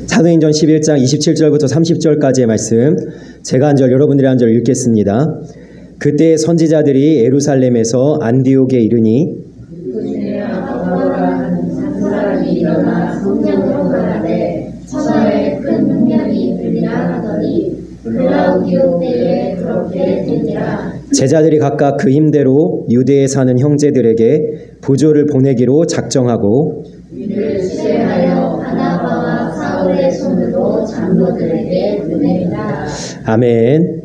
사도행전 11장 27절부터 30절까지의 말씀, 제가 한 절, 여러분들이 한 절 읽겠습니다. 그때 선지자들이 예루살렘에서 안디옥에 이르니 일어나 성령으로 말하되 천하에 큰 흉년이 들리라 하더니 글라우디오 때에 그렇게 되니라. 제자들이 각각 그 힘대로 유대에 사는 형제들에게 부조를 보내기로 작정하고 이를 시행하여 바나바와 사울의 손으로 장로들에게 보내니라. 아멘.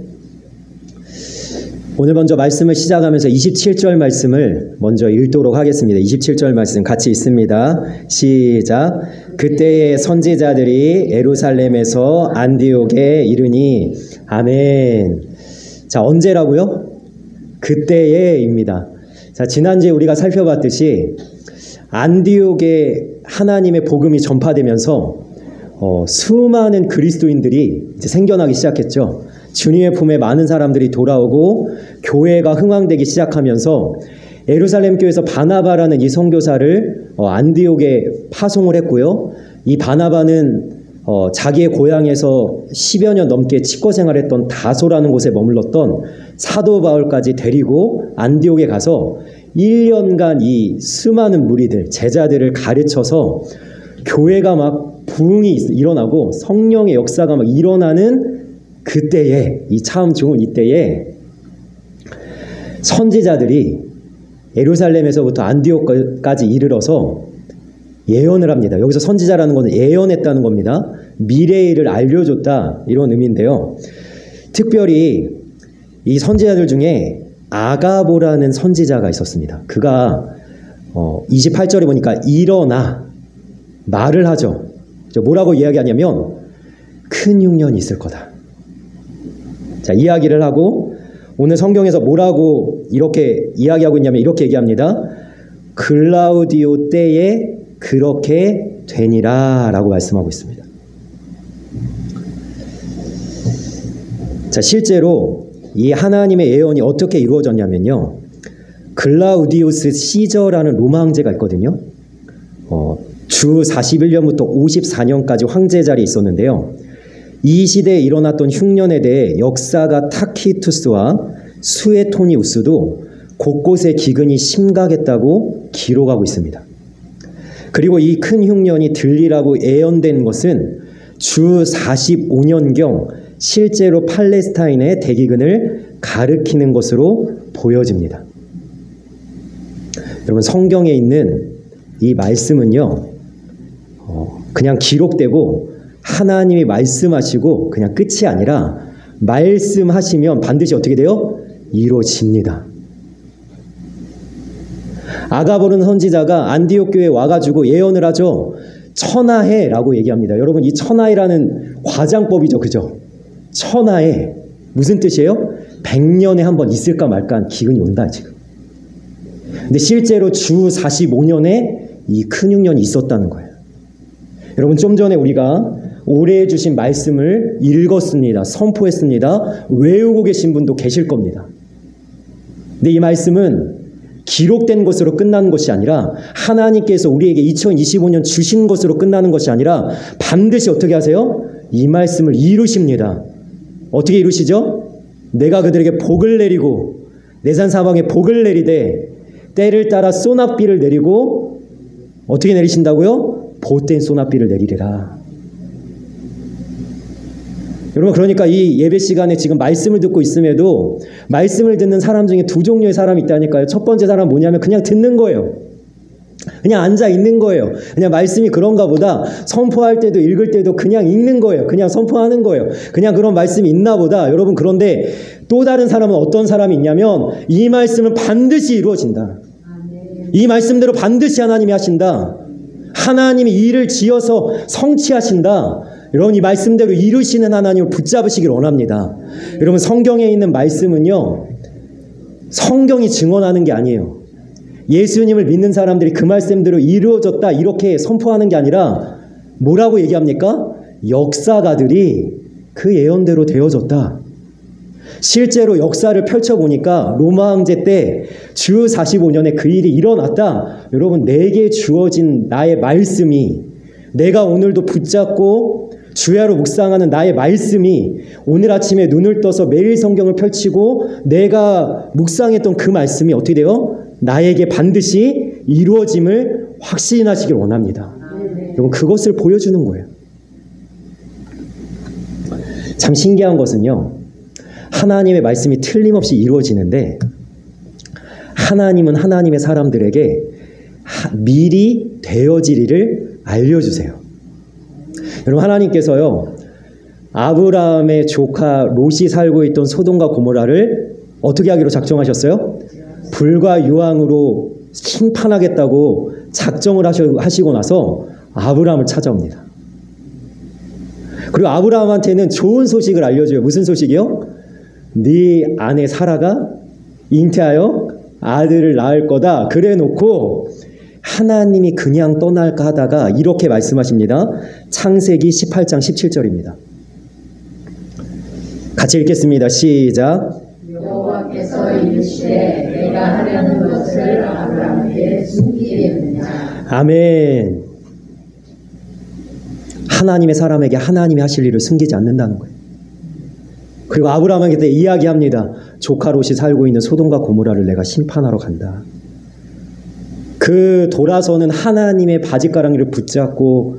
오늘 먼저 말씀을 시작하면서 27절 말씀을 먼저 읽도록 하겠습니다. 27절 말씀 같이 있습니다. 시작. 그때의 선지자들이 예루살렘에서 안디옥에 이르니. 아멘. 자, 언제라고요? 그때에입니다. 자, 지난주에 우리가 살펴봤듯이 안디옥에 하나님의 복음이 전파되면서 수많은 그리스도인들이 이제 생겨나기 시작했죠. 주님의 품에 많은 사람들이 돌아오고 교회가 흥왕되기 시작하면서 예루살렘 교회에서 바나바라는 이 선교사를 안디옥에 파송을 했고요. 이 바나바는 자기의 고향에서 10여 년 넘게 치과 생활했던 다소라는 곳에 머물렀던 사도 바울까지 데리고 안디옥에 가서 1년간 이 수많은 무리들, 제자들을 가르쳐서 교회가 막 부흥이 일어나고 성령의 역사가 막 일어나는 그때에, 이 참 좋은 이때에 선지자들이 예루살렘에서부터 안디옥까지 이르러서 예언을 합니다. 여기서 선지자라는 것은 예언했다는 겁니다. 미래의 일을 알려줬다, 이런 의미인데요. 특별히 이 선지자들 중에 아가보라는 선지자가 있었습니다. 그가 28절에 보니까 일어나 말을 하죠. 뭐라고 이야기하냐면 큰 흉년이 있을 거다. 자, 이야기를 하고 오늘 성경에서 뭐라고 이렇게 이야기하고 있냐면 이렇게 얘기합니다. 글라우디오 때에 그렇게 되니라 라고 말씀하고 있습니다. 자, 실제로 이 하나님의 예언이 어떻게 이루어졌냐면요. 글라우디우스 시저라는 로마 황제가 있거든요. 주 41년부터 54년까지 황제 자리에 있었는데요. 이 시대에 일어났던 흉년에 대해 역사가 타키투스와 수에토니우스도 곳곳에 기근이 심각했다고 기록하고 있습니다. 그리고 이 큰 흉년이 들리라고 예언된 것은 주 45년경 실제로 팔레스타인의 대기근을 가리키는 것으로 보여집니다. 여러분, 성경에 있는 이 말씀은요, 그냥 기록되고 하나님이 말씀하시고 그냥 끝이 아니라 말씀하시면 반드시 어떻게 돼요? 이루어집니다. 아가보는 선지자가 안디옥 교회에 와가지고 예언을 하죠. 천하해라고 얘기합니다. 여러분, 이 천하해라는 과장법이죠. 그죠? 천하해. 무슨 뜻이에요? 100년에 한 번 있을까 말까 기근이 온다 지금. 근데 실제로 주 45년에 이 큰 흉년이 있었다는 거예요. 여러분, 좀 전에 우리가 올해 주신 말씀을 읽었습니다. 선포했습니다. 외우고 계신 분도 계실 겁니다. 근데 이 말씀은 기록된 것으로 끝나는 것이 아니라 하나님께서 우리에게 2025년 주신 것으로 끝나는 것이 아니라 반드시 어떻게 하세요? 이 말씀을 이루십니다. 어떻게 이루시죠? 내가 그들에게 복을 내리고 내산 사방에 복을 내리되 때를 따라 소낙비를 내리고 어떻게 내리신다고요? 보된 소낙비를 내리리라. 여러분, 그러니까 이 예배 시간에 지금 말씀을 듣고 있음에도 말씀을 듣는 사람 중에 두 종류의 사람이 있다니까요. 첫 번째 사람은 뭐냐면 그냥 듣는 거예요. 그냥 앉아 있는 거예요. 그냥 말씀이 그런가 보다. 선포할 때도 읽을 때도 그냥 읽는 거예요. 그냥 선포하는 거예요. 그냥 그런 말씀이 있나 보다. 여러분, 그런데 또 다른 사람은 어떤 사람이 있냐면 이 말씀은 반드시 이루어진다. 이 말씀대로 반드시 하나님이 하신다. 하나님이 일을 지어서 성취하신다. 여러분, 이 말씀대로 이루시는 하나님을 붙잡으시길 원합니다. 여러분, 성경에 있는 말씀은요, 성경이 증언하는 게 아니에요. 예수님을 믿는 사람들이 그 말씀대로 이루어졌다 이렇게 선포하는 게 아니라 뭐라고 얘기합니까? 역사가들이 그 예언대로 되어졌다. 실제로 역사를 펼쳐보니까 로마 황제 때 주 45년에 그 일이 일어났다. 여러분, 내게 주어진 나의 말씀이 내가 오늘도 붙잡고 주야로 묵상하는 나의 말씀이 오늘 아침에 눈을 떠서 매일 성경을 펼치고 내가 묵상했던 그 말씀이 어떻게 돼요? 나에게 반드시 이루어짐을 확신하시길 원합니다. 여러분, 그것을 보여주는 거예요. 참 신기한 것은요, 하나님의 말씀이 틀림없이 이루어지는데 하나님은 하나님의 사람들에게 미리 되어질 일을 알려주세요. 여러분, 하나님께서요, 아브라함의 조카 롯이 살고 있던 소돔과 고모라를 어떻게 하기로 작정하셨어요? 불과 유황으로 심판하겠다고 작정을 하시고 나서 아브라함을 찾아옵니다. 그리고 아브라함한테는 좋은 소식을 알려줘요. 무슨 소식이요? 네 아내 사라가 잉태하여 아들을 낳을 거다. 그래 놓고 하나님이 그냥 떠날까 하다가 이렇게 말씀하십니다. 창세기 18장 17절입니다. 같이 읽겠습니다. 시작. 여호와께서 이르시되 내가 하려는 것을 아브라함에게 숨기겠느냐. 아멘. 하나님의 사람에게 하나님이 하실 일을 숨기지 않는다는 거예요. 그리고 아브라함에게 이야기합니다. 조카 롯이 살고 있는 소돔과 고모라를 내가 심판하러 간다. 그 돌아서는 하나님의 바짓가랑이를 붙잡고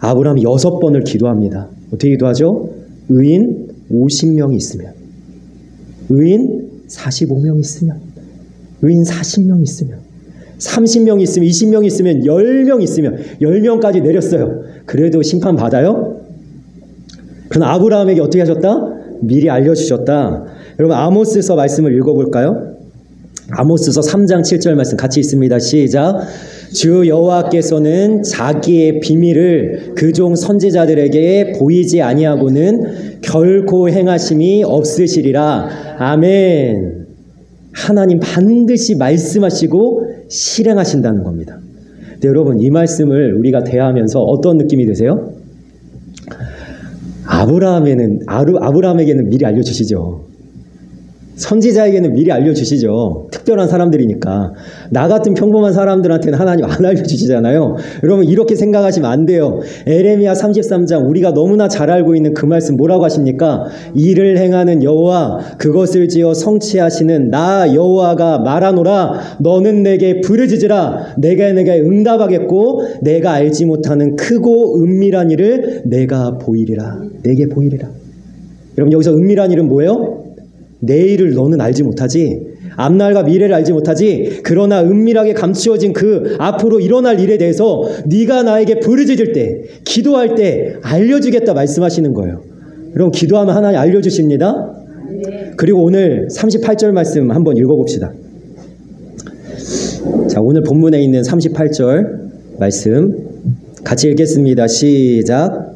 아브라함이 6번을 기도합니다. 어떻게 기도하죠? 의인 50명이 있으면, 의인 45명이 있으면, 의인 40명이 있으면, 30명이 있으면, 20명이 있으면, 10명 있으면 10명까지 내렸어요. 그래도 심판 받아요? 그러나 아브라함에게 어떻게 하셨다? 미리 알려주셨다. 여러분, 아모스서 말씀을 읽어볼까요? 아모스서 3장 7절 말씀 같이 있습니다. 시작. 주 여호와께서는 자기의 비밀을 그 종 선지자들에게 보이지 아니하고는 결코 행하심이 없으시리라. 아멘. 하나님 반드시 말씀하시고 실행하신다는 겁니다. 근데 여러분, 이 말씀을 우리가 대하면서 어떤 느낌이 드세요? 아브라함에게는 미리 알려주시죠. 선지자에게는 미리 알려주시죠. 특별한 사람들이니까. 나 같은 평범한 사람들한테는 하나님 안 알려주시잖아요. 여러분, 이렇게 생각하시면 안 돼요. 에레미야 33장, 우리가 너무나 잘 알고 있는 그 말씀 뭐라고 하십니까? 이를 행하는 여호와, 그것을 지어 성취하시는 나 여호와가 말하노라. 너는 내게 부르짖으라. 내가 내게 응답하겠고 내가 알지 못하는 크고 은밀한 일을 내가 보이리라. 내게 보이리라. 여러분, 여기서 은밀한 일은 뭐예요? 내일을 너는 알지 못하지, 앞날과 미래를 알지 못하지, 그러나 은밀하게 감추어진 그 앞으로 일어날 일에 대해서 네가 나에게 부르짖을 때, 기도할 때 알려주겠다 말씀하시는 거예요. 여러분, 기도하면 하나님 알려주십니다. 그리고 오늘 38절 말씀 한번 읽어봅시다. 자, 오늘 본문에 있는 38절 말씀 같이 읽겠습니다. 시작.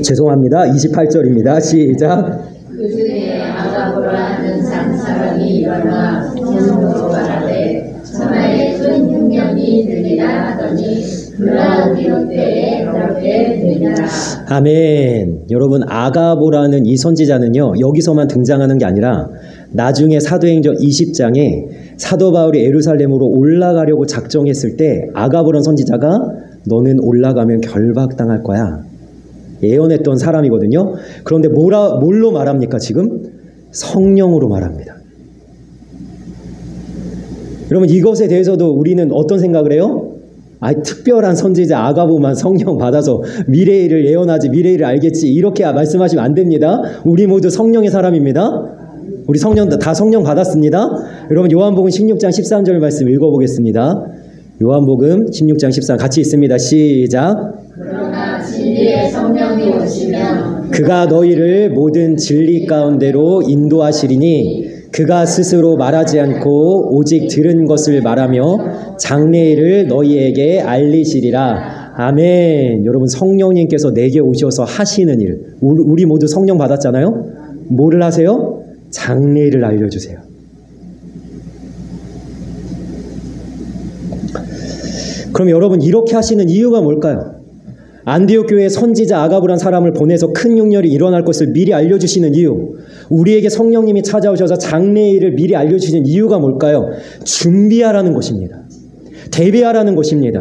죄송합니다. 28절입니다. 시작. 그 중에 아가보라는 사람이 일어나 성으로 말하되 천하에 큰 흉년이 들리라 하더니 그러한 기록 때에 그렇게 되니라. 아멘. 여러분, 아가보라는 이 선지자는요, 여기서만 등장하는 게 아니라 나중에 사도행전 20장에 사도 바울이 예루살렘으로 올라가려고 작정했을 때 아가보라는 선지자가 너는 올라가면 결박당할 거야 예언했던 사람이거든요. 그런데 뭘로 말합니까? 지금 성령으로 말합니다. 여러분, 이것에 대해서도 우리는 어떤 생각을 해요? 특별한 선지자 아가보만 성령 받아서 미래일을 예언하지, 미래일을 알겠지, 이렇게 말씀하시면 안 됩니다. 우리 모두 성령의 사람입니다. 우리 다 성령 받았습니다. 여러분, 요한복음 16장 13절 말씀 읽어보겠습니다. 요한복음 16장 13 같이 있습니다. 시작. 그러나 진리의 성령이 오시면 그가 너희를 모든 진리 가운데로 인도하시리니 그가 스스로 말하지 않고 오직 들은 것을 말하며 장래일을 너희에게 알리시리라. 아멘. 여러분, 성령님께서 내게 오셔서 하시는 일, 우리 모두 성령 받았잖아요. 뭐를 하세요? 장래일을 알려주세요. 그럼 여러분, 이렇게 하시는 이유가 뭘까요? 안디옥 교회에 선지자 아가보란 사람을 보내서 큰 흉년이 일어날 것을 미리 알려주시는 이유, 우리에게 성령님이 찾아오셔서 장래일을 미리 알려주시는 이유가 뭘까요? 준비하라는 것입니다. 대비하라는 것입니다.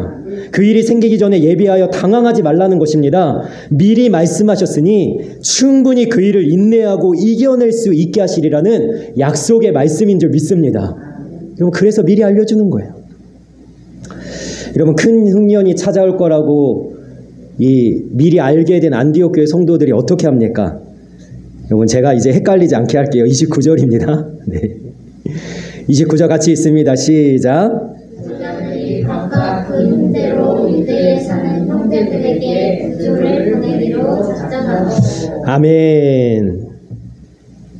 그 일이 생기기 전에 예비하여 당황하지 말라는 것입니다. 미리 말씀하셨으니 충분히 그 일을 인내하고 이겨낼 수 있게 하시리라는 약속의 말씀인 줄 믿습니다. 여러분, 그래서 미리 알려주는 거예요. 여러분, 큰 흉년이 찾아올 거라고 미리 알게 된 안디옥 교회 성도들이 어떻게 합니까? 여러분, 제가 이제 헷갈리지 않게 할게요. 29절입니다. 네. 29절 같이 있습니다. 시작. 부자들이 각각 그 힘대로 유대에 사는 형제들에게 부조를 보내기로 작정하고. 아멘.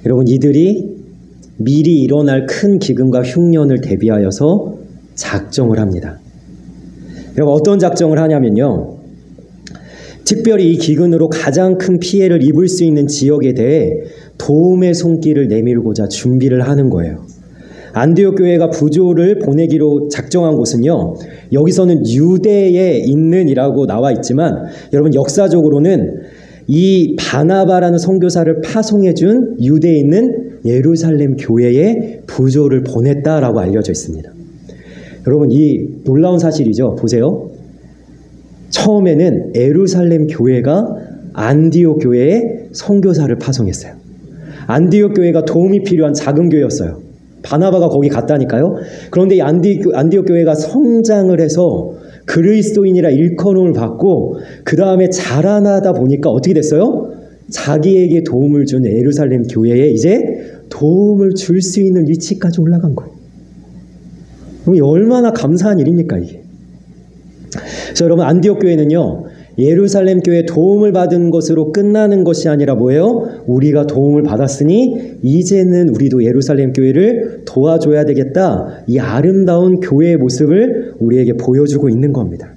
여러분, 이들이 미리 일어날 큰 기근과 흉년을 대비하여서 작정을 합니다. 여러분, 어떤 작정을 하냐면요, 특별히 이 기근으로 가장 큰 피해를 입을 수 있는 지역에 대해 도움의 손길을 내밀고자 준비를 하는 거예요. 안디옥 교회가 부조를 보내기로 작정한 곳은요, 여기서는 유대에 있는이라고 나와 있지만 여러분, 역사적으로는 이 바나바라는 선교사를 파송해준 유대에 있는 예루살렘 교회에 부조를 보냈다라고 알려져 있습니다. 여러분, 이 놀라운 사실이죠. 보세요. 처음에는 예루살렘 교회가 안디옥 교회에 선교사를 파송했어요. 안디옥 교회가 도움이 필요한 작은 교회였어요. 바나바가 거기 갔다니까요. 그런데 이 안디옥 교회가 성장을 해서 그리스도인이라 일컬음을 받고 그 다음에 자라나다 보니까 어떻게 됐어요? 자기에게 도움을 준 예루살렘 교회에 이제 도움을 줄 수 있는 위치까지 올라간 거예요. 얼마나 감사한 일입니까, 이게? 그래서 여러분, 안디옥 교회는요, 예루살렘 교회에 도움을 받은 것으로 끝나는 것이 아니라 뭐예요? 우리가 도움을 받았으니 이제는 우리도 예루살렘 교회를 도와줘야 되겠다. 이 아름다운 교회의 모습을 우리에게 보여주고 있는 겁니다.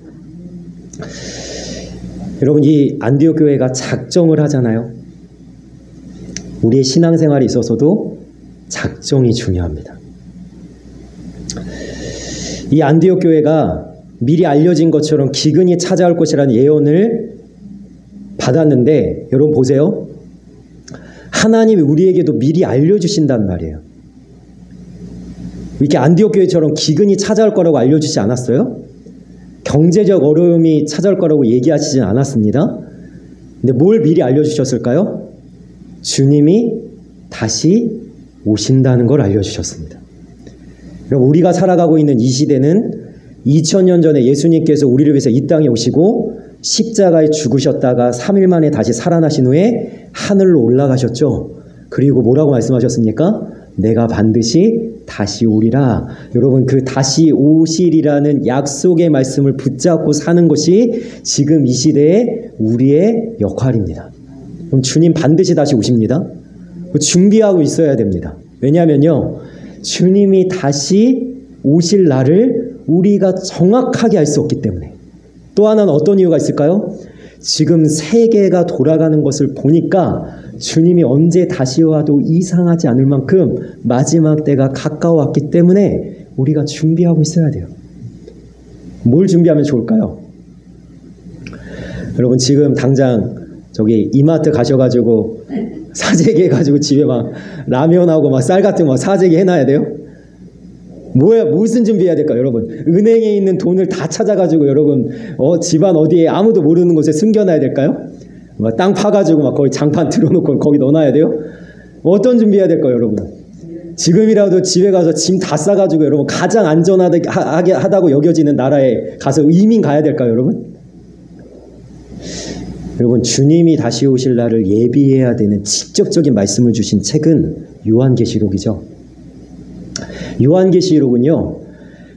여러분, 이 안디옥 교회가 작정을 하잖아요. 우리의 신앙생활에 있어서도 작정이 중요합니다. 이 안디옥 교회가 미리 알려진 것처럼 기근이 찾아올 것이라는 예언을 받았는데, 여러분 보세요. 하나님이 우리에게도 미리 알려주신단 말이에요. 이렇게 안디옥 교회처럼 기근이 찾아올 거라고 알려주지 않았어요? 경제적 어려움이 찾아올 거라고 얘기하시진 않았습니다. 근데 뭘 미리 알려주셨을까요? 주님이 다시 오신다는 걸 알려주셨습니다. 그럼 우리가 살아가고 있는 이 시대는 2000년 전에 예수님께서 우리를 위해서 이 땅에 오시고 십자가에 죽으셨다가 3일 만에 다시 살아나신 후에 하늘로 올라가셨죠. 그리고 뭐라고 말씀하셨습니까? 내가 반드시 다시 오리라. 여러분, 그 다시 오시리라는 약속의 말씀을 붙잡고 사는 것이 지금 이 시대의 우리의 역할입니다. 그럼 주님 반드시 다시 오십니다. 준비하고 있어야 됩니다. 왜냐하면요, 주님이 다시 오실 날을 우리가 정확하게 알 수 없기 때문에. 또 하나는 어떤 이유가 있을까요? 지금 세계가 돌아가는 것을 보니까 주님이 언제 다시 와도 이상하지 않을 만큼 마지막 때가 가까워왔기 때문에 우리가 준비하고 있어야 돼요. 뭘 준비하면 좋을까요? 여러분, 지금 당장 저기 이마트 가셔가지고 사재기 해가지고 집에 막 라면하고 막 쌀 같은 거 사재기 해놔야 돼요? 무슨 준비해야 될까요, 여러분? 은행에 있는 돈을 다 찾아가지고 여러분, 집안 어디에 아무도 모르는 곳에 숨겨놔야 될까요? 막 땅 파가지고 막 거기 장판 들어놓고 거기 넣어놔야 돼요? 어떤 준비해야 될까요, 여러분? 지금이라도 집에 가서 짐 다 싸가지고 여러분, 가장 안전하다고 여겨지는 나라에 가서 이민 가야 될까요, 여러분? 여러분, 주님이 다시 오실 날을 예비해야 되는 직접적인 말씀을 주신 책은 요한계시록이죠. 요한계시록은요,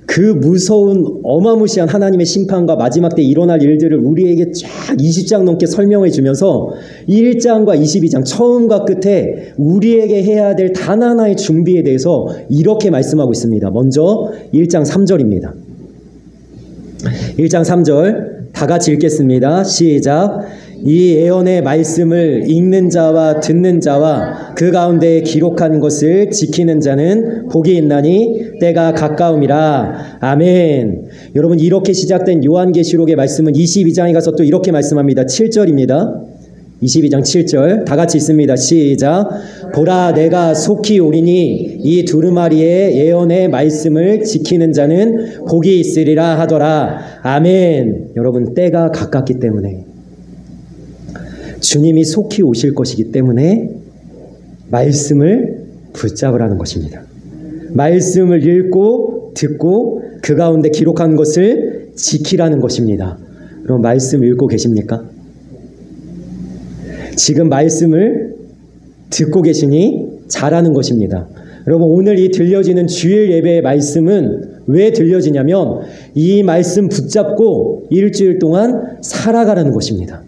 그 무서운 어마무시한 하나님의 심판과 마지막 때 일어날 일들을 우리에게 쫙 20장 넘게 설명해 주면서 1장과 22장 처음과 끝에 우리에게 해야 될 단 하나의 준비에 대해서 이렇게 말씀하고 있습니다. 먼저 1장 3절입니다. 1장 3절 다 같이 읽겠습니다. 시작. 이 예언의 말씀을 읽는 자와 듣는 자와 그 가운데 기록한 것을 지키는 자는 복이 있나니 때가 가까움이라. 아멘. 여러분, 이렇게 시작된 요한계시록의 말씀은 22장에 가서 또 이렇게 말씀합니다. 7절입니다. 22장 7절 다 같이 있습니다. 시작. 보라 내가 속히 오리니 이 두루마리의 예언의 말씀을 지키는 자는 복이 있으리라 하더라. 아멘. 여러분, 때가 가깝기 때문에, 주님이 속히 오실 것이기 때문에 말씀을 붙잡으라는 것입니다. 말씀을 읽고 듣고 그 가운데 기록한 것을 지키라는 것입니다. 여러분, 말씀 읽고 계십니까? 지금 말씀을 듣고 계시니 잘하는 것입니다. 여러분, 오늘 이 들려지는 주일 예배의 말씀은 왜 들려지냐면 이 말씀 붙잡고 일주일 동안 살아가라는 것입니다.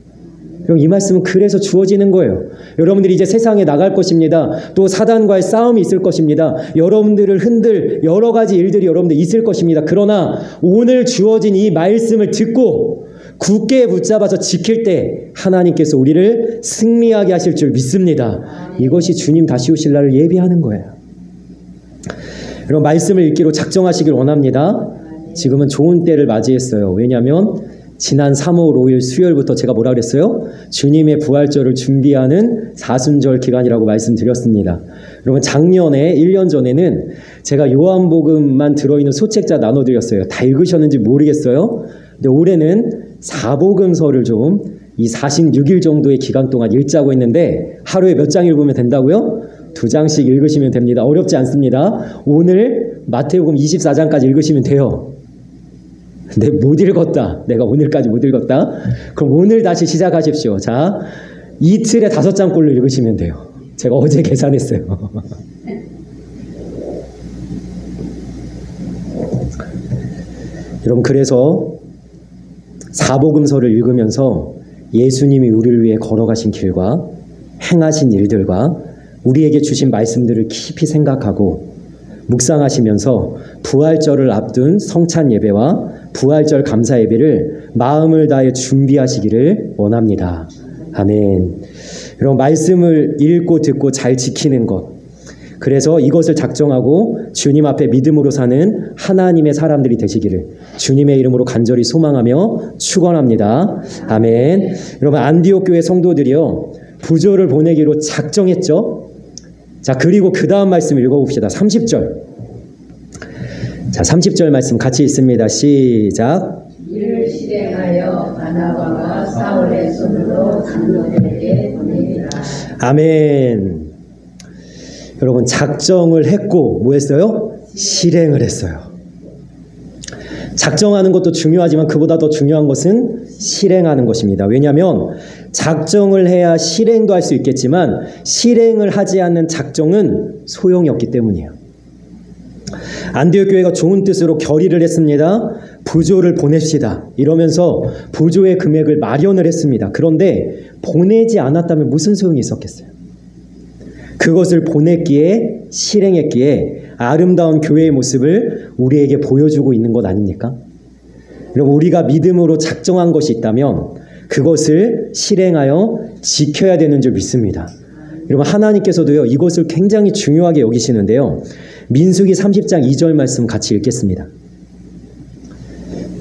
여러분, 이 말씀은 그래서 주어지는 거예요. 여러분들이 이제 세상에 나갈 것입니다. 또 사단과의 싸움이 있을 것입니다. 여러분들을 흔들 여러 가지 일들이 여러분들 있을 것입니다. 그러나 오늘 주어진 이 말씀을 듣고 굳게 붙잡아서 지킬 때 하나님께서 우리를 승리하게 하실 줄 믿습니다. 이것이 주님 다시 오실 날을 예비하는 거예요. 여러분, 말씀을 읽기로 작정하시길 원합니다. 지금은 좋은 때를 맞이했어요. 왜냐하면 지난 3월 5일 수요일부터 제가 뭐라 그랬어요? 주님의 부활절을 준비하는 사순절 기간이라고 말씀드렸습니다. 여러분, 작년에 1년 전에는 제가 요한복음만 들어있는 소책자 나눠드렸어요. 다 읽으셨는지 모르겠어요. 근데 올해는 사복음서를 좀 이 46일 정도의 기간 동안 읽자고 했는데 하루에 몇 장 읽으면 된다고요? 2장씩 읽으시면 됩니다. 어렵지 않습니다. 오늘 마태복음 24장까지 읽으시면 돼요. 근데 못 읽었다. 내가 오늘까지 못 읽었다. 그럼 오늘 다시 시작하십시오. 자, 이틀에 5장꼴로 읽으시면 돼요. 제가 어제 계산했어요. 여러분, 그래서 사복음서를 읽으면서 예수님이 우리를 위해 걸어가신 길과 행하신 일들과 우리에게 주신 말씀들을 깊이 생각하고 묵상하시면서 부활절을 앞둔 성찬 예배와 부활절 감사 예배를 마음을 다해 준비하시기를 원합니다. 아멘. 여러분, 말씀을 읽고 듣고 잘 지키는 것, 그래서 이것을 작정하고 주님 앞에 믿음으로 사는 하나님의 사람들이 되시기를 주님의 이름으로 간절히 소망하며 축원합니다. 아멘. 여러분, 안디옥 교회 성도들이요, 부조를 보내기로 작정했죠. 자, 그리고 그 다음 말씀 읽어봅시다. 30절. 자, 30절 말씀 같이 있습니다. 시작. 이를 실행하여 바나바와 사울의 손으로 장로들에게 보내니라. 아멘. 여러분, 작정을 했고 뭐 했어요? 실행을 했어요. 작정하는 것도 중요하지만 그보다 더 중요한 것은 실행하는 것입니다. 왜냐하면 작정을 해야 실행도 할 수 있겠지만 실행을 하지 않는 작정은 소용이 없기 때문이에요. 안디옥 교회가 좋은 뜻으로 결의를 했습니다. 부조를 보냅시다. 이러면서 부조의 금액을 마련을 했습니다. 그런데 보내지 않았다면 무슨 소용이 있었겠어요? 그것을 보냈기에, 실행했기에 아름다운 교회의 모습을 우리에게 보여주고 있는 것 아닙니까? 여러분, 우리가 믿음으로 작정한 것이 있다면 그것을 실행하여 지켜야 되는 줄 믿습니다. 여러분, 하나님께서도요, 이것을 굉장히 중요하게 여기시는데요. 민수기 30장 2절 말씀 같이 읽겠습니다.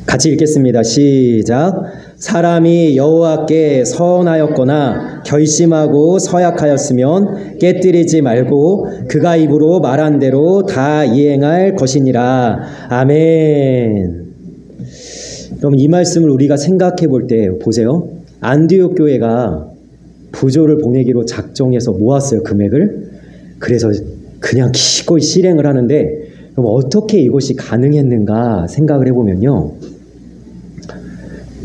같이 읽겠습니다. 시작. 사람이 여호와께 서원하였거나 결심하고 서약하였으면 깨뜨리지 말고 그가 입으로 말한 대로 다 이행할 것이니라. 아멘. 그럼 이 말씀을 우리가 생각해 볼 때 보세요. 안디옥 교회가 부조를 보내기로 작정해서 모았어요, 금액을. 그래서 그냥 기꺼이 실행을 하는데, 그럼 어떻게 이것이 가능했는가 생각을 해보면요,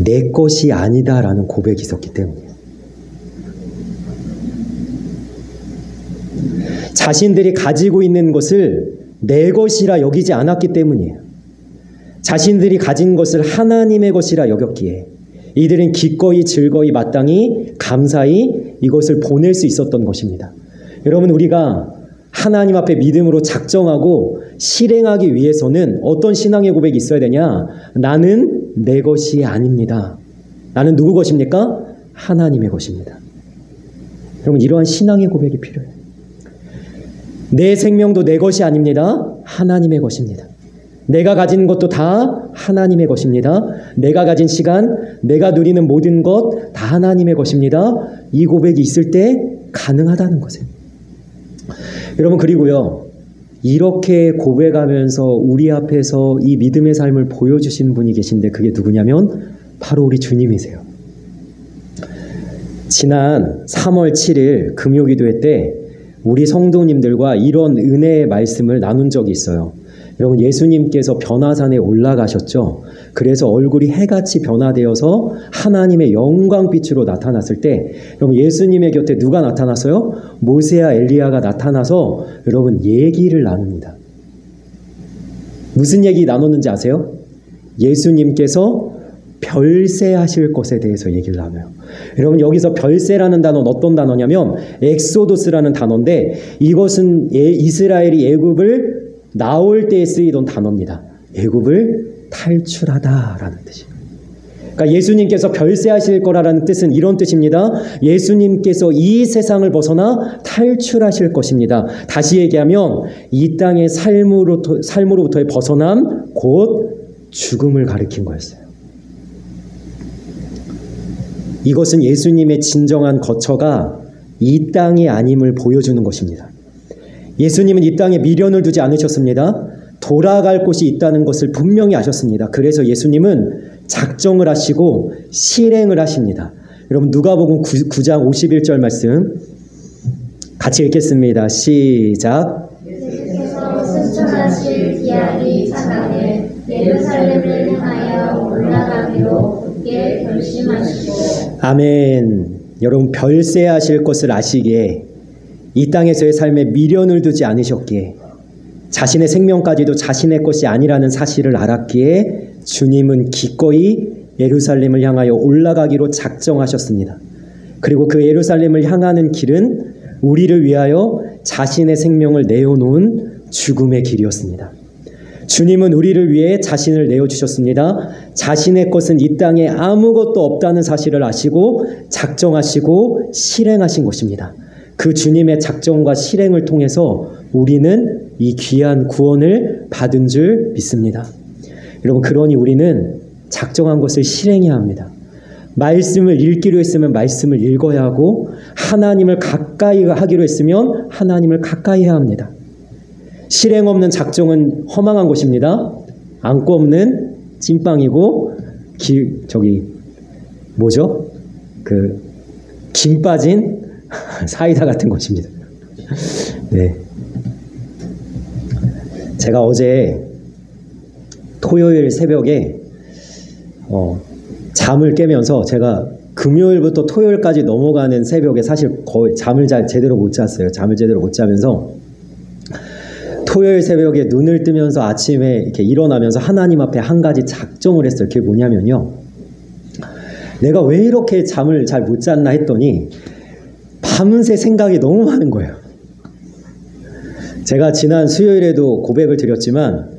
내 것이 아니다라는 고백이 있었기 때문이에요. 자신들이 가지고 있는 것을 내 것이라 여기지 않았기 때문이에요. 자신들이 가진 것을 하나님의 것이라 여겼기에 이들은 기꺼이 즐거이 마땅히 감사히 이것을 보낼 수 있었던 것입니다. 여러분, 우리가 하나님 앞에 믿음으로 작정하고 실행하기 위해서는 어떤 신앙의 고백이 있어야 되냐? 나는 내 것이 아닙니다. 나는 누구 것입니까? 하나님의 것입니다. 여러분, 이러한 신앙의 고백이 필요해요. 내 생명도 내 것이 아닙니다. 하나님의 것입니다. 내가 가진 것도 다 하나님의 것입니다. 내가 가진 시간, 내가 누리는 모든 것 다 하나님의 것입니다. 이 고백이 있을 때 가능하다는 거죠. 여러분, 그리고요, 이렇게 고백하면서 우리 앞에서 이 믿음의 삶을 보여주신 분이 계신데 그게 누구냐면 바로 우리 주님이세요. 지난 3월 7일 금요기도회 때 우리 성도님들과 이런 은혜의 말씀을 나눈 적이 있어요. 여러분, 예수님께서 변화산에 올라가셨죠. 그래서 얼굴이 해같이 변화되어서 하나님의 영광빛으로 나타났을 때 여러분, 예수님의 곁에 누가 나타났어요? 모세와 엘리야가 나타나서 여러분 얘기를 나눕니다. 무슨 얘기 나눴는지 아세요? 예수님께서 별세하실 것에 대해서 얘기를 나눠요. 여러분, 여기서 별세라는 단어는 어떤 단어냐면 엑소도스라는 단어인데 이것은 이스라엘이 애굽을 나올 때에 쓰이던 단어입니다. 애굽을 탈출하다라는 뜻이에요. 그러니까 예수님께서 별세하실 거라는 뜻은 이런 뜻입니다. 예수님께서 이 세상을 벗어나 탈출하실 것입니다. 다시 얘기하면 이 땅의 삶으로부터의 벗어남, 곧 죽음을 가리킨 거였어요. 이것은 예수님의 진정한 거처가 이 땅이 아님을 보여주는 것입니다. 예수님은 이 땅에 미련을 두지 않으셨습니다. 돌아갈 곳이 있다는 것을 분명히 아셨습니다. 그래서 예수님은 작정을 하시고 실행을 하십니다. 여러분, 누가복음 9장 51절 말씀 같이 읽겠습니다. 시작. 예수께서 승천하실 기한이 차가에 예루살렘을 향하여 올라가기로 굳게 결심하시고. 아멘. 여러분, 별세하실 것을 아시기에 이 땅에서의 삶에 미련을 두지 않으셨기에 자신의 생명까지도 자신의 것이 아니라는 사실을 알았기에 주님은 기꺼이 예루살렘을 향하여 올라가기로 작정하셨습니다. 그리고 그 예루살렘을 향하는 길은 우리를 위하여 자신의 생명을 내어놓은 죽음의 길이었습니다. 주님은 우리를 위해 자신을 내어주셨습니다. 자신의 것은 이 땅에 아무것도 없다는 사실을 아시고 작정하시고 실행하신 것입니다. 그 주님의 작정과 실행을 통해서 우리는 이 귀한 구원을 받은 줄 믿습니다. 여러분, 그러니 우리는 작정한 것을 실행해야 합니다. 말씀을 읽기로 했으면 말씀을 읽어야 하고 하나님을 가까이 하기로 했으면 하나님을 가까이 해야 합니다. 실행 없는 작정은 허망한 것입니다. 안고 없는 찐빵이고 김 빠진 사이다 같은 것입니다. 네. 제가 어제 토요일 새벽에 잠을 깨면서 제가 금요일부터 토요일까지 넘어가는 새벽에 사실 거의 잠을 제대로 못 잤어요. 잠을 제대로 못 자면서 토요일 새벽에 눈을 뜨면서 아침에 이렇게 일어나면서 하나님 앞에 한 가지 작정을 했어요. 그게 뭐냐면요, 내가 왜 이렇게 잠을 잘 못 잤나 했더니 밤새 생각이 너무 많은 거예요. 제가 지난 수요일에도 고백을 드렸지만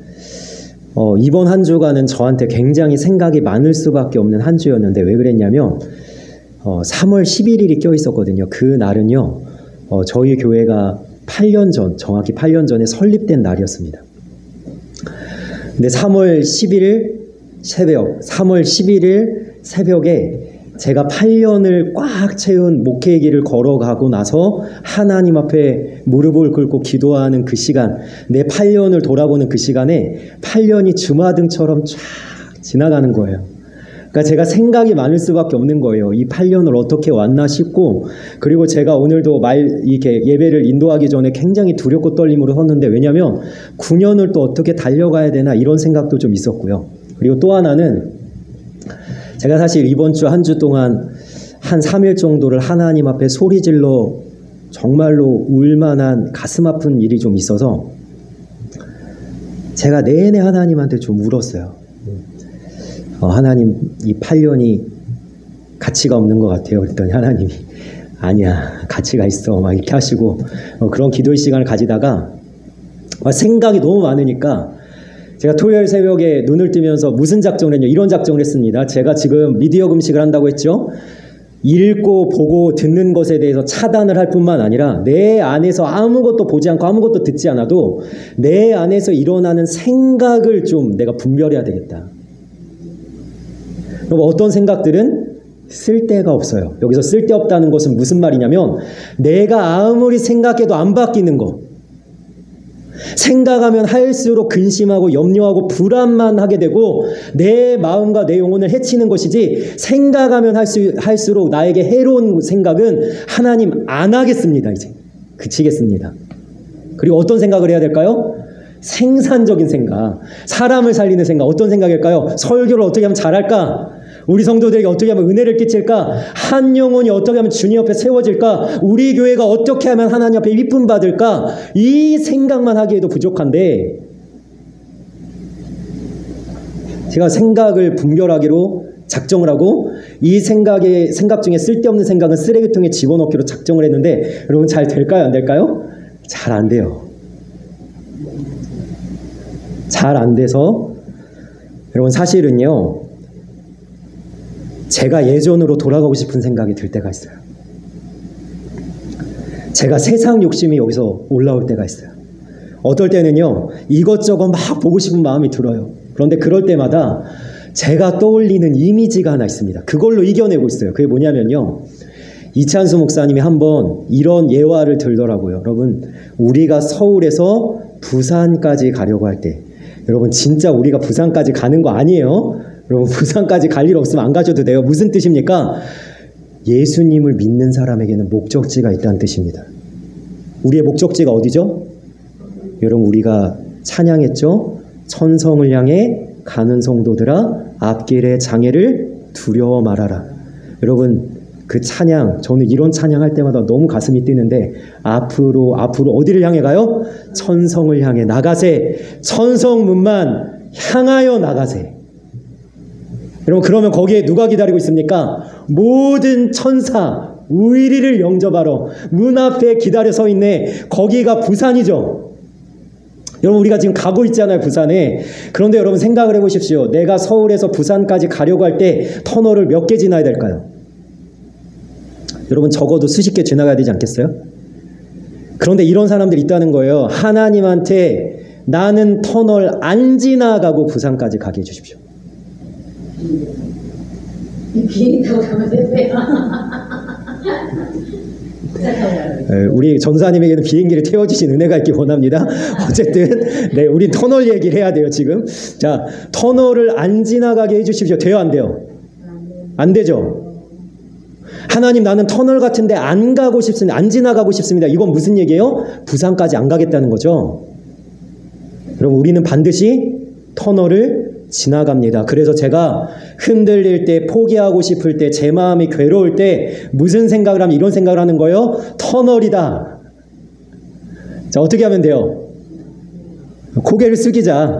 이번 한 주간은 저한테 굉장히 생각이 많을 수밖에 없는 한 주였는데 왜 그랬냐면 3월 11일이 껴있었거든요. 그 날은요, 저희 교회가 8년 전, 정확히 8년 전에 설립된 날이었습니다. 근데 3월 11일 새벽에 제가 8년을 꽉 채운 목회의 길을 걸어가고 나서 하나님 앞에 무릎을 꿇고 기도하는 그 시간, 내 8년을 돌아보는 그 시간에 8년이 주마등처럼 쫙 지나가는 거예요. 그러니까 제가 생각이 많을 수밖에 없는 거예요. 이 8년을 어떻게 왔나 싶고, 그리고 제가 오늘도 이렇게 예배를 인도하기 전에 굉장히 두렵고 떨림으로 섰는데, 왜냐하면 9년을 또 어떻게 달려가야 되나 이런 생각도 좀 있었고요. 그리고 또 하나는 제가 사실 이번 주 한 주 동안 한 3일 정도를 하나님 앞에 소리질러 정말로 울만한 가슴 아픈 일이 좀 있어서 제가 내내 하나님한테 좀 울었어요. 하나님, 이 8년이 가치가 없는 것 같아요. 그랬더니 하나님이 아니야, 가치가 있어 막 이렇게 하시고 그런 기도의 시간을 가지다가 생각이 너무 많으니까 제가 토요일 새벽에 눈을 뜨면서 무슨 작정을 했냐, 이런 작정을 했습니다. 제가 지금 미디어 금식을 한다고 했죠. 읽고 보고 듣는 것에 대해서 차단을 할 뿐만 아니라 내 안에서 아무것도 보지 않고 아무것도 듣지 않아도 내 안에서 일어나는 생각을 좀 내가 분별해야 되겠다. 그럼 어떤 생각들은 쓸데가 없어요. 여기서 쓸데없다는 것은 무슨 말이냐면 내가 아무리 생각해도 안 바뀌는 거. 생각하면 할수록 근심하고 염려하고 불안만 하게 되고 내 마음과 내 영혼을 해치는 것이지, 생각하면 할수록 나에게 해로운 생각은 하나님 안 하겠습니다. 이제 그치겠습니다. 그리고 어떤 생각을 해야 될까요? 생산적인 생각, 사람을 살리는 생각. 어떤 생각일까요? 설교를 어떻게 하면 잘할까? 우리 성도들에게 어떻게 하면 은혜를 끼칠까? 한 영혼이 어떻게 하면 주님 옆에 세워질까? 우리 교회가 어떻게 하면 하나님 앞에 이쁨 받을까? 이 생각만 하기에도 부족한데, 제가 생각을 분별하기로 작정을 하고 이 생각 중에 쓸데없는 생각은 쓰레기통에 집어넣기로 작정을 했는데, 여러분 잘 될까요? 안 될까요? 잘 안 돼요. 잘 안 돼서 여러분 사실은요, 제가 예전으로 돌아가고 싶은 생각이 들 때가 있어요. 제가 세상 욕심이 여기서 올라올 때가 있어요. 어떨 때는요, 이것저것 막 보고 싶은 마음이 들어요. 그런데 그럴 때마다 제가 떠올리는 이미지가 하나 있습니다. 그걸로 이겨내고 있어요. 그게 뭐냐면요, 이찬수 목사님이 한번 이런 예화를 들더라고요. 여러분, 우리가 서울에서 부산까지 가려고 할 때, 여러분 진짜 우리가 부산까지 가는 거 아니에요? 여러분 부산까지 갈 일 없으면 안 가셔도 돼요. 무슨 뜻입니까? 예수님을 믿는 사람에게는 목적지가 있다는 뜻입니다. 우리의 목적지가 어디죠? 여러분 우리가 찬양했죠? 천성을 향해 가는 성도들아 앞길의 장애를 두려워 말아라. 여러분 그 찬양, 저는 이런 찬양할 때마다 너무 가슴이 뛰는데, 앞으로 어디를 향해 가요? 천성을 향해 나가세. 천성문만 향하여 나가세. 여러분 그러면 거기에 누가 기다리고 있습니까? 모든 천사 의리를 영접하러 문 앞에 기다려 서 있네. 거기가 부산이죠. 여러분 우리가 지금 가고 있잖아요, 부산에. 그런데 여러분 생각을 해보십시오. 내가 서울에서 부산까지 가려고 할 때 터널을 몇 개 지나야 될까요? 여러분 적어도 수십 개 지나가야 되지 않겠어요? 그런데 이런 사람들이 있다는 거예요. 하나님한테 나는 터널 안 지나가고 부산까지 가게 해주십시오. 비행기 타고 가면 되세요. 우리 전사님에게는 비행기를 태워주신 은혜가 있기 원합니다. 어쨌든 네, 우린 터널 얘기를 해야 돼요 지금. 자, 터널을 안 지나가게 해주십시오. 돼요 안 돼요? 안 되죠? 하나님 나는 터널 같은데 안 가고 싶습니다. 안 지나가고 싶습니다. 이건 무슨 얘기예요? 부산까지 안 가겠다는 거죠. 여러분 우리는 반드시 터널을 지나갑니다. 그래서 제가 흔들릴 때, 포기하고 싶을 때, 제 마음이 괴로울 때 무슨 생각을 하면 이런 생각을 하는 거예요? 터널이다. 자, 어떻게 하면 돼요? 고개를 숙이자.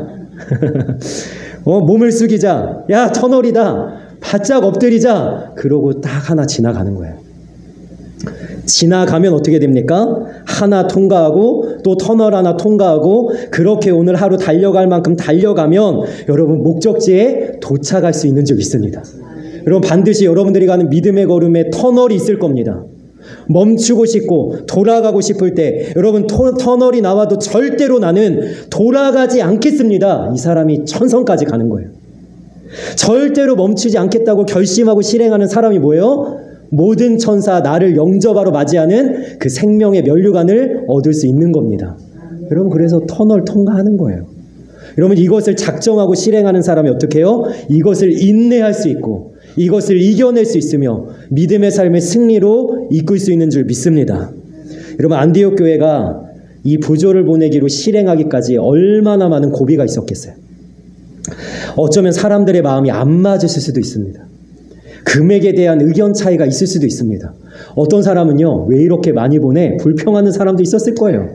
몸을 숙이자. 야, 터널이다. 바짝 엎드리자. 그러고 딱 하나 지나가는 거예요. 지나가면 어떻게 됩니까? 하나 통과하고 또 터널 하나 통과하고, 그렇게 오늘 하루 달려갈 만큼 달려가면 여러분 목적지에 도착할 수 있는 줄 믿습니다. 여러분 반드시 여러분들이 가는 믿음의 걸음에 터널이 있을 겁니다. 멈추고 싶고 돌아가고 싶을 때 여러분 터널이 나와도 절대로 나는 돌아가지 않겠습니다. 이 사람이 천성까지 가는 거예요. 절대로 멈추지 않겠다고 결심하고 실행하는 사람이 뭐예요? 모든 천사 나를 영접하러 맞이하는 그 생명의 면류관을 얻을 수 있는 겁니다. 여러분 그래서 터널 통과하는 거예요. 여러분 이것을 작정하고 실행하는 사람이 어떻게 해요? 이것을 인내할 수 있고 이것을 이겨낼 수 있으며 믿음의 삶의 승리로 이끌 수 있는 줄 믿습니다. 여러분 안디옥 교회가 이 부조를 보내기로 실행하기까지 얼마나 많은 고비가 있었겠어요. 어쩌면 사람들의 마음이 안 맞을 수도 있습니다. 금액에 대한 의견 차이가 있을 수도 있습니다. 어떤 사람은요, 왜 이렇게 많이 보내? 불평하는 사람도 있었을 거예요.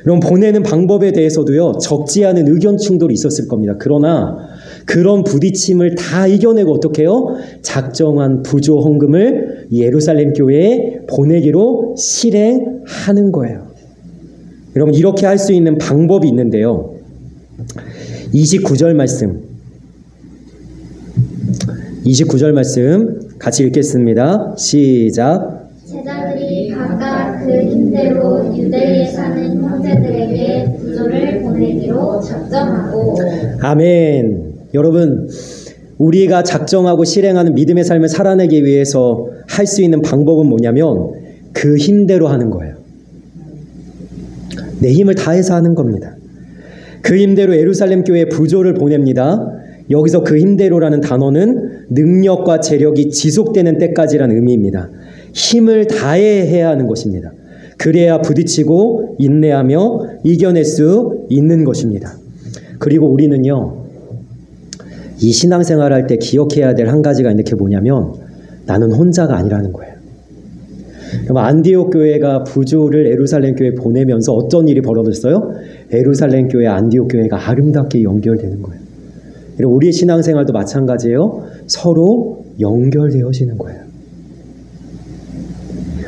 여러분 보내는 방법에 대해서도요, 적지 않은 의견 충돌이 있었을 겁니다. 그러나 그런 부딪힘을 다 이겨내고 어떻게 해요? 작정한 부조 헌금을 예루살렘 교회에 보내기로 실행하는 거예요. 여러분 이렇게 할 수 있는 방법이 있는데요. 29절 말씀 같이 읽겠습니다. 시작. 제자들이 각각 그 힘대로 유대에 사는 형제들에게 부조를 보내기로 작정하고. 아멘. 여러분, 우리가 작정하고 실행하는 믿음의 삶을 살아내기 위해서 할 수 있는 방법은 뭐냐면 그 힘대로 하는 거예요. 내 힘을 다해서 하는 겁니다. 그 힘대로 예루살렘 교회에 부조를 보냅니다. 여기서 그 힘대로라는 단어는 능력과 재력이 지속되는 때까지라는 의미입니다. 힘을 다해 해야 하는 것입니다. 그래야 부딪히고 인내하며 이겨낼 수 있는 것입니다. 그리고 우리는요, 이 신앙생활 할 때 기억해야 될 한 가지가 있는 게 뭐냐면 나는 혼자가 아니라는 거예요. 안디옥 교회가 부조를 예루살렘 교회에 보내면서 어떤 일이 벌어졌어요? 예루살렘 교회, 안디옥 교회가 아름답게 연결되는 거예요. 우리의 신앙생활도 마찬가지예요. 서로 연결되어지는 거예요.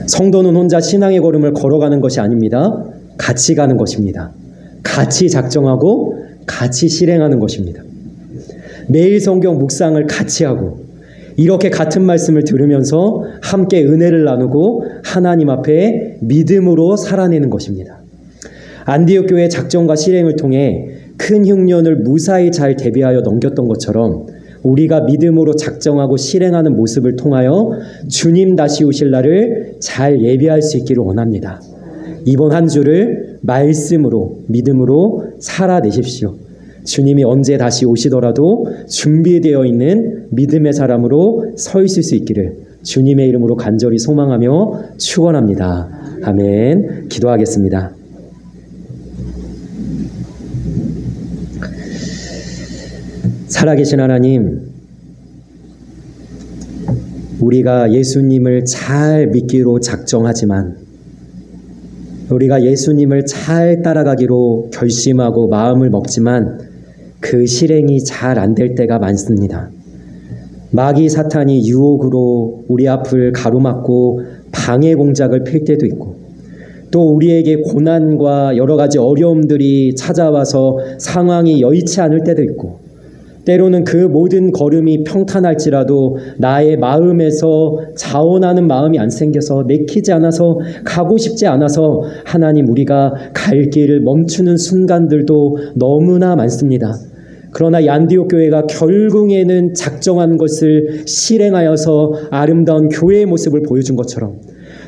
성도는 혼자 신앙의 걸음을 걸어가는 것이 아닙니다. 같이 가는 것입니다. 같이 작정하고 같이 실행하는 것입니다. 매일 성경 묵상을 같이 하고 이렇게 같은 말씀을 들으면서 함께 은혜를 나누고 하나님 앞에 믿음으로 살아내는 것입니다. 안디옥 교회의 작정과 실행을 통해 큰 흉년을 무사히 잘 대비하여 넘겼던 것처럼 우리가 믿음으로 작정하고 실행하는 모습을 통하여 주님 다시 오실 날을 잘 예비할 수 있기를 원합니다. 이번 한 주를 말씀으로 믿음으로 살아내십시오. 주님이 언제 다시 오시더라도 준비되어 있는 믿음의 사람으로 서 있을 수 있기를 주님의 이름으로 간절히 소망하며 축원합니다. 아멘. 기도하겠습니다. 살아계신 하나님, 우리가 예수님을 잘 믿기로 작정하지만 우리가 예수님을 잘 따라가기로 결심하고 마음을 먹지만 그 실행이 잘 안 될 때가 많습니다. 마귀 사탄이 유혹으로 우리 앞을 가로막고 방해 공작을 펼 때도 있고 또 우리에게 고난과 여러 가지 어려움들이 찾아와서 상황이 여의치 않을 때도 있고 때로는 그 모든 걸음이 평탄할지라도 나의 마음에서 자원하는 마음이 안 생겨서 내키지 않아서 가고 싶지 않아서 하나님 우리가 갈 길을 멈추는 순간들도 너무나 많습니다. 그러나 이 안디옥 교회가 결국에는 작정한 것을 실행하여서 아름다운 교회의 모습을 보여준 것처럼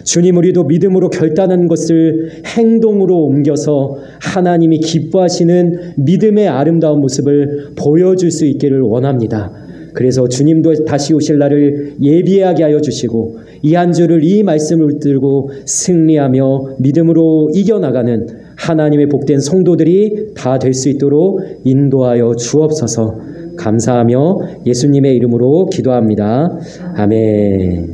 주님, 우리도 믿음으로 결단한 것을 행동으로 옮겨서 하나님이 기뻐하시는 믿음의 아름다운 모습을 보여줄 수 있기를 원합니다. 그래서 주님도 다시 오실 날을 예비하게 하여 주시고 이 한 주를 이 말씀을 붙들고 승리하며 믿음으로 이겨나가는 하나님의 복된 성도들이 다 될 수 있도록 인도하여 주옵소서. 감사하며 예수님의 이름으로 기도합니다. 아멘.